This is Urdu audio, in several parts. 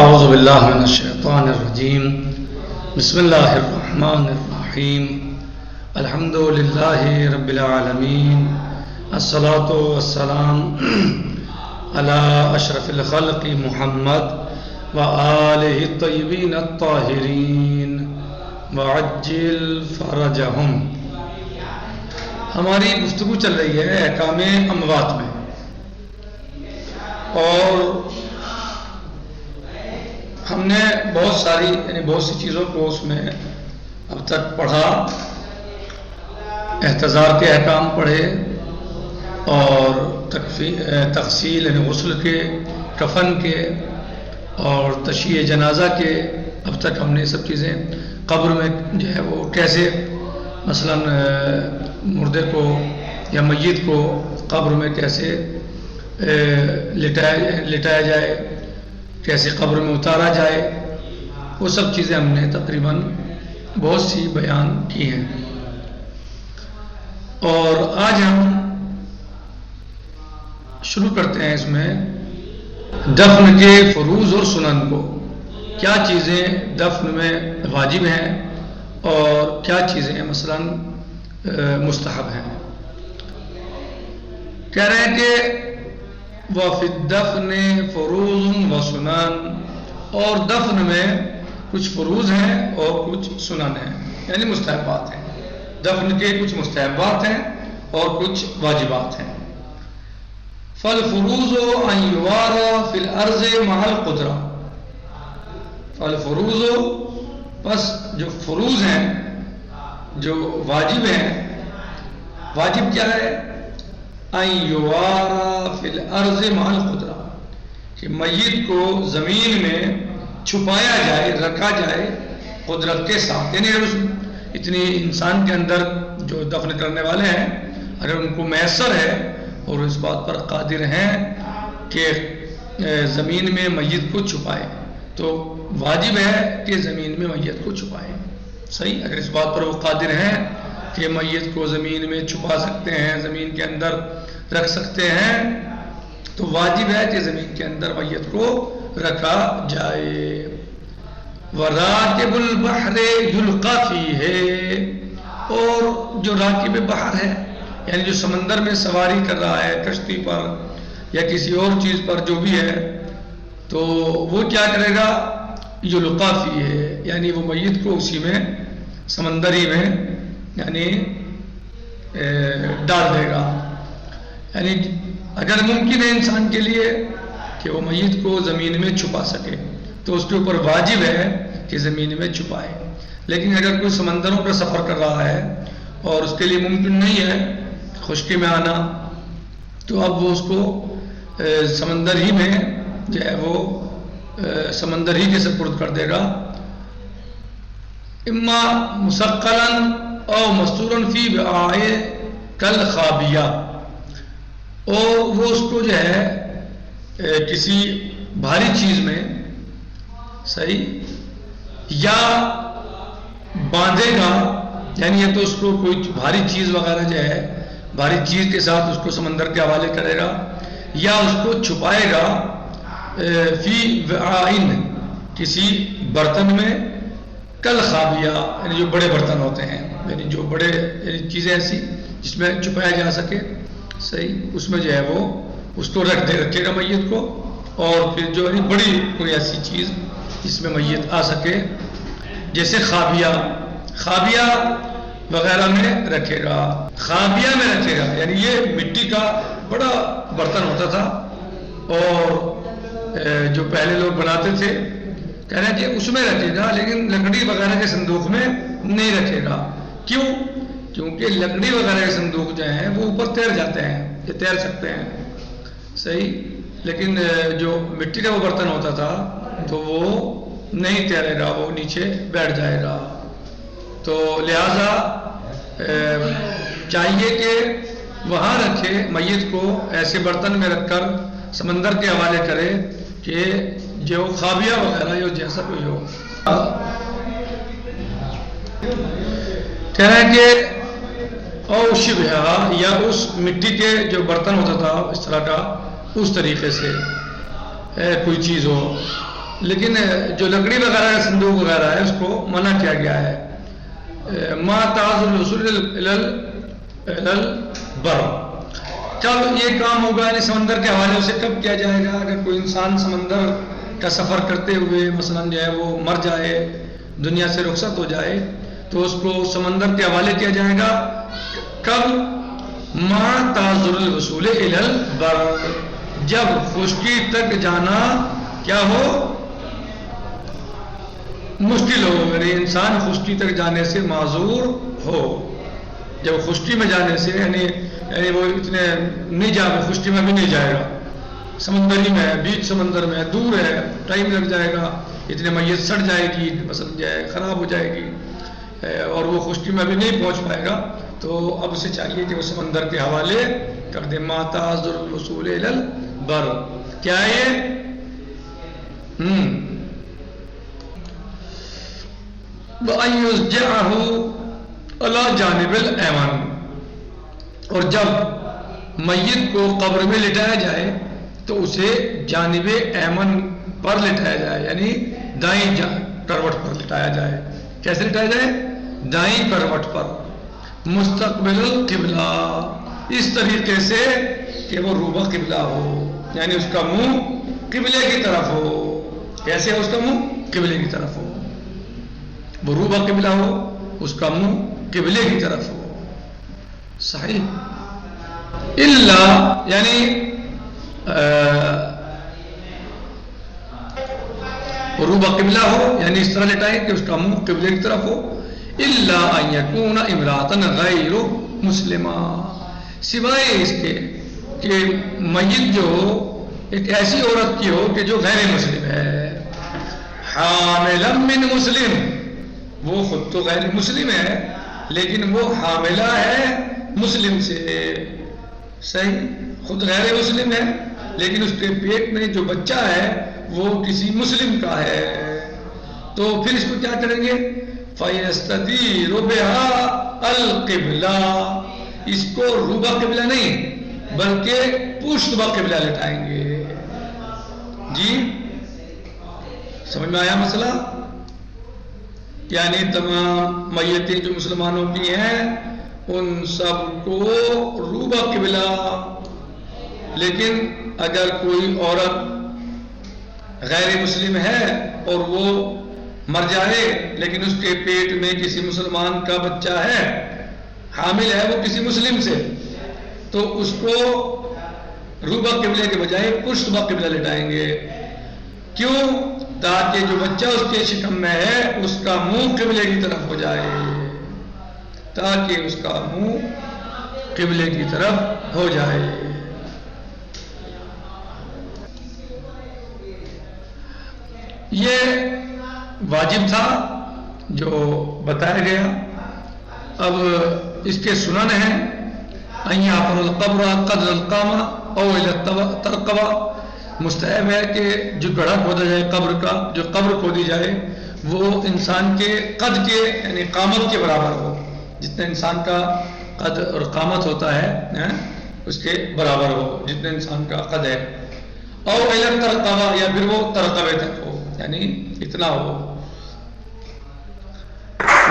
اعوذ باللہ من الشیطان الرجیم بسم اللہ الرحمن الرحیم الحمد للہ رب العالمین الصلاۃ والسلام علی اشرف الخلق محمد وآلہ الطیبین الطاہرین وعجل فرجہم۔ ہماری گفتگو چل رہی ہے احکام اموات میں، اور ہم نے بہت سی چیزوں کو اس میں اب تک پڑھا، احتضار کے احکام پڑھے اور تغسیل غسل کے، کفن کے اور تشییع جنازہ کے۔ اب تک ہم نے سب چیزیں قبر میں جو ہے وہ کیسے مثلا مردے کو یا میت کو قبر میں کیسے لٹایا جائے، کیسے قبر میں اتارا جائے، وہ سب چیزیں ہم نے تقریباً بہت سی بیان کی ہیں۔ اور آج ہم شروع کرتے ہیں اس میں دفن کے فروض اور سنن کو، کیا چیزیں دفن میں واجب ہیں اور کیا چیزیں مثلا مستحب ہیں۔ کہہ رہے ہیں کہ وَفِي الدَّفْنِ فُرُوضٌ وَسُنَنٌ، اور دفن میں کچھ فروض ہیں اور کچھ سنن ہیں، یعنی مستحبات ہیں۔ دفن کے کچھ مستحبات ہیں اور کچھ واجبات ہیں۔ فَالْفُرُوضُ أَنْ يُوَارَى فِي الْأَرْضِ مَعَ الْقُدْرَةِ، فَالْفُرُوضُ، بس جو فروض ہیں، جو واجب ہیں، واجب کیا ہے؟ أَن يُوَارَى فِي الْأَرْضِ مَعَ الْقُدْرَةِ، کہ میت کو زمین میں چھپایا جائے، رکھا جائے قدرت کے ساتھ، یعنی اتنی انسان کے اندر جو دفن کرنے والے ہیں اگر ان کو میسر ہے اور اس بات پر قادر ہیں کہ زمین میں میت کو چھپائے، تو واجب ہے کہ زمین میں میت کو چھپائے۔ صحیح، اگر اس بات پر وہ قادر ہیں کہ میت کو زمین میں چھپا سکتے ہیں، زمین کے اندر رکھ سکتے ہیں، تو واجب ہے کہ زمین کے اندر میت کو رکھا جائے۔ وَرَاكِبُ الْبَحْرِ يُلْقَى فِيهِ، اور جو راکب بحر ہے یعنی جو سمندر میں سواری کر رہا ہے کشتی پر یا کسی اور چیز پر جو بھی ہے، تو وہ کیا کرے گا؟ یلقیٰ فیہ، یعنی وہ میت کو اسی میں سمندری میں یعنی ڈال دے گا۔ یعنی اگر ممکن ہے انسان کے لیے کہ وہ میت کو زمین میں چھپا سکے تو اس کے اوپر واجب ہے کہ زمین میں چھپائے، لیکن اگر کوئی سمندروں کا سفر کر رہا ہے اور اس کے لیے ممکن نہیں ہے خشکی میں آنا، تو اب وہ اس کو سمندر ہی میں جو ہے وہ سمندر ہی کے سپرد کر دے گا، اما مسقلاً او مستوراً فی وعاء کالخابیہ، اور وہ اس کو جو ہے کسی بھاری چیز میں، صحیح، یا باندھے گا، یعنی یہ تو اس کو کوئی بھاری چیز وغیرہ جو ہے بھاری چیز کے ساتھ اس کو سمندر کے حوالے کرے گا، یا اس کو چھپائے گا فی وعاء، کسی برتن میں، کالخابیہ، یعنی جو بڑے برتن ہوتے ہیں، یعنی جو بڑے یعنی چیزیں ایسی جس میں چھپایا جا سکے، صحیح، اس میں جو ہے وہ اس کو رکھے گا میت کو، اور پھر جو ہے بڑی کوئی ایسی چیز جس میں میت آ سکے، جیسے خابیہ وغیرہ میں رکھے گا، خابیہ میں رکھے گا، یعنی یہ مٹی کا بڑا برتن ہوتا تھا، اور جو پہلے لوگ بناتے تھے کہہ رہے ہیں کہ اس میں رکھے گا، لیکن لکڑی وغیرہ کے صندوق میں نہیں رکھے گا۔ کیوں؟ کیونکہ لکڑی وغیرہ کے صندوق جو ہیں وہ اوپر تیر جاتے ہیں، یہ تیر سکتے ہیں، صحیح، لیکن جو مٹی کا وہ برتن ہوتا تھا تو وہ نہیں تیرے گا، وہ نیچے بیٹھ جائے گا۔ تو لہذا چاہیے کہ وہاں رکھے، میت کو ایسے برتن میں رکھ کر سمندر کے حوالے کرے کہ جو خابیہ وغیرہ یا جیسا کوئی ہو۔ کہہ رہے ہیں کہ او شبہ، یا اس مٹی کے جو برتن ہوتا تھا اس طرح کا، اس طریقے سے کوئی چیز ہو، لیکن جو لکڑی وغیرہ ہے، صندوق وغیرہ ہے، اس کو منع کیا گیا ہے. ما تعذر الوصول الى البر. کب یہ کام ہوگا، یعنی سمندر کے حوالے سے کب کیا جائے گا؟ اگر کوئی انسان سمندر کا سفر کرتے ہوئے مثلا جو ہے وہ مر جائے، دنیا سے رخصت ہو جائے، تو اس کو سمندر کے حوالے کیا جائے گا. کب؟ ما تعذر الوصول الى البر، جب خشکی تک جانا کیا ہو، مشکل ہو. یعنی انسان خشکی تک جانے سے معذور ہو. جب خشکی میں جانے سے یعنی وہ اتنے نہیں جا، خشکی میں بھی نہیں جائے گا، سمندری میں، بیچ سمندر میں، دور ہے، ٹائم لگ جائے گا، اتنے میت سڑ جائے گی، مثلا جائے خراب ہو جائے گی، اور وہ خشکی میں بھی نہیں پہنچ پائے گا. تو اب اسے چاہیے کہ وہ سمندر کے حوالے کر دے. ما تعذر الوصول الى البر، کیا ہے یہ؟ وَأَن يُسْجَعَهُ عَلَى جَانِبِ الْأَيْمَنِ، اور جب میت کو قبر میں لٹایا جائے تو اسے جانب ایمن پر لٹایا جائے، یعنی دائیں کروٹ پر لٹایا جائے. کیسے لٹایا جائے؟ دائیں کروٹ پر. مستقبل القبلہ، اس طریقے سے کہ وہ روبہ قبلہ ہو، یعنی اس کا منہ قبلے کی طرف ہو. کیسے اس کا منہ قبلے کی طرف ہو، وہ روبہ قبلہ ہو، اس کا منہ قبلے کی طرف ہو. صحیح. اللہ یعنی روبہ قبلہ ہو، یعنی اس طرح لٹائیں کہ اس کا منہ قبلے کی طرف ہو. اللہ ان یکون امراتن غیر مسلمہ، سوائے اس کے کہ میت جو ایک ایسی عورت کی ہو کہ جو غیر مسلم ہے. حاملا من مسلم، وہ خود تو غیر مسلم ہے لیکن وہ حاملہ ہے مسلم سے. صحیح، خود غیر مسلم ہے لیکن اس کے پیٹ میں جو بچہ ہے وہ کسی مسلم کا ہے. تو پھر اس کو کیا کریں گے؟ فَيَسْتَدِيرُ بِهَا الْقِبْلَةِ، اس کو روبہ قبلہ نہیں بلکہ پشت قبلہ لٹائیں گے. جی سمجھ میں آیا مسئلہ؟ یعنی تمام میتیں جو مسلمانوں کی ہیں ان سب کو روبہ قبلہ، لیکن اگر کوئی عورت غیر مسلم ہے اور وہ مر جائے لیکن اس کے پیٹ میں کسی مسلمان کا بچہ ہے، حامل ہے وہ کسی مسلم سے، تو اس کو روبہ قبلے کے بجائے پشت قبلہ لٹائیں گے. کیوں؟ تاکہ جو بچہ اس کے شکم میں ہے اس کا منہ قبلے کی طرف ہو جائے، تاکہ اس کا منہ قبلے کی طرف ہو جائے. یہ واجب تھا جو بتایا گیا. اب اس کے سنن ہیں: ان یعفر القبر قدر القامہ او الی الترقبہ، مستحب ہے کہ جو گڑھا کھودا جائے قبر کا، جو قبر کھودی جائے وہ انسان کے قد کے یعنی قامت کے برابر ہو، جتنا انسان کا قد اور قامت ہوتا ہے اس کے برابر ہو جتنا انسان کا قد ہے. او الی الترقبہ، یا پھر وہ ترقبے تک ہو، یعنی اتنا ہو.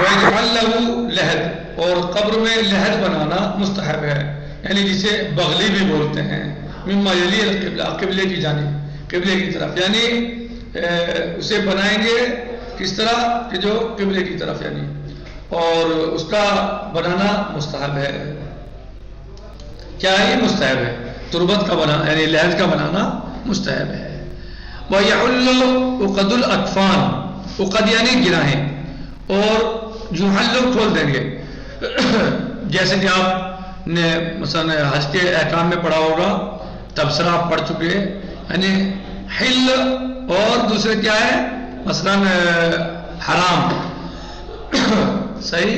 وَيَجْعَلْ لَهُ لَحْدٌ، اور قبر میں لحد بنانا مستحب ہے، یعنی جسے بغلی بھی بولتے ہیں. مما یلی القبلہ، قبلے کی جانب، قبلے کی طرف، یعنی اسے بنائیں گے کس طرح کہ جو قبلے کی طرف، یعنی اور اس کا بنانا مستحب ہے. کیا ہے؟ مستحب ہے. تربت کا بنانا یعنی لحد کا بنانا مستحب ہے. وَيَحُلُّ عُقَدُ الْأَكْفَانِ، عقد یعنی گناہیں، اور یحل کھول دیں گے. جیسے کہ آپ نے مثلا حج کے احکام میں پڑھا ہوگا، تبصرہ آپ پڑھ چکے، یعنی حل اور دوسرے کیا ہے، مثلا حرام. صحیح.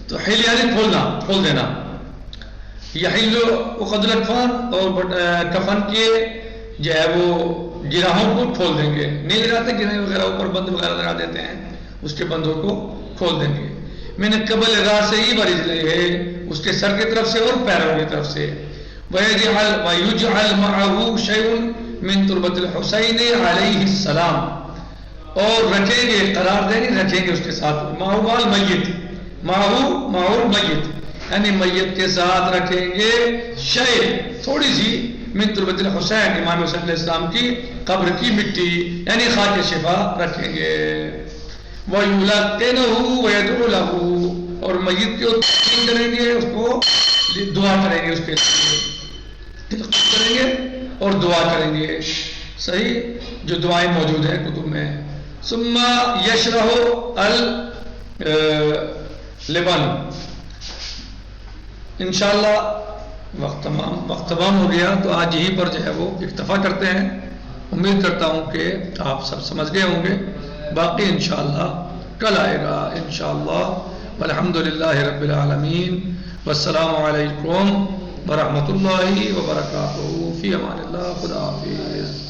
تو حل یعنی کھولنا، کھول دینا. یحل عقد الاکفان، اور کفن کے جو ہے وہ گراہوں کو کھول دیں گے. نہیں لگاتے گراہیں وغیرہ، اوپر بند وغیرہ لگا دیتے ہیں، اس کے بندوں کو کھول دیں گے. میں نے قبل راس ہی برجلے ہے، اس کے سر کی طرف سے اور پیروں کی طرف سے. وَيُجْعَلْ مَعَهُ شَيْءٌ مِّن تُرْبَةِ الْحُسَيْنِ عَلَيْهِ السَّلَامِ، اور رکھیں گے، قرار دیں گے، رکھیں گے اس کے ساتھ ماہو مال میت، ماہو میت یعنی میت کے ساتھ رکھیں گے شے تھوڑی سی من تربت الحسین امام حسین علیہ السلام کی قبر کی مٹی یعنی خاک شفا رکھیں گے. وَيُلَقِّنُهُ وَيَدْعُو لَهُ اور میت کو تلقین کریں گے، اس کو دعا کریں گے، اس کے لیے تلقین کریں گے اور دعا کریں گے. صحیح جو دعائیں موجود ہیں کتب میں. ثم يشرح اللبن. انشاءاللہ وقت تمام ہو گیا تو آج یہیں پر جو ہے وہ اکتفا کرتے ہیں. امید کرتا ہوں کہ آپ سب سمجھ گئے ہوں گے، باقی انشاءاللہ کل آئے گا انشاءاللہ. والحمدللہ رب العالمین والسلام علیکم ورحمۃ اللہ وبرکاتہ. فی امان اللہ. خدا حافظ.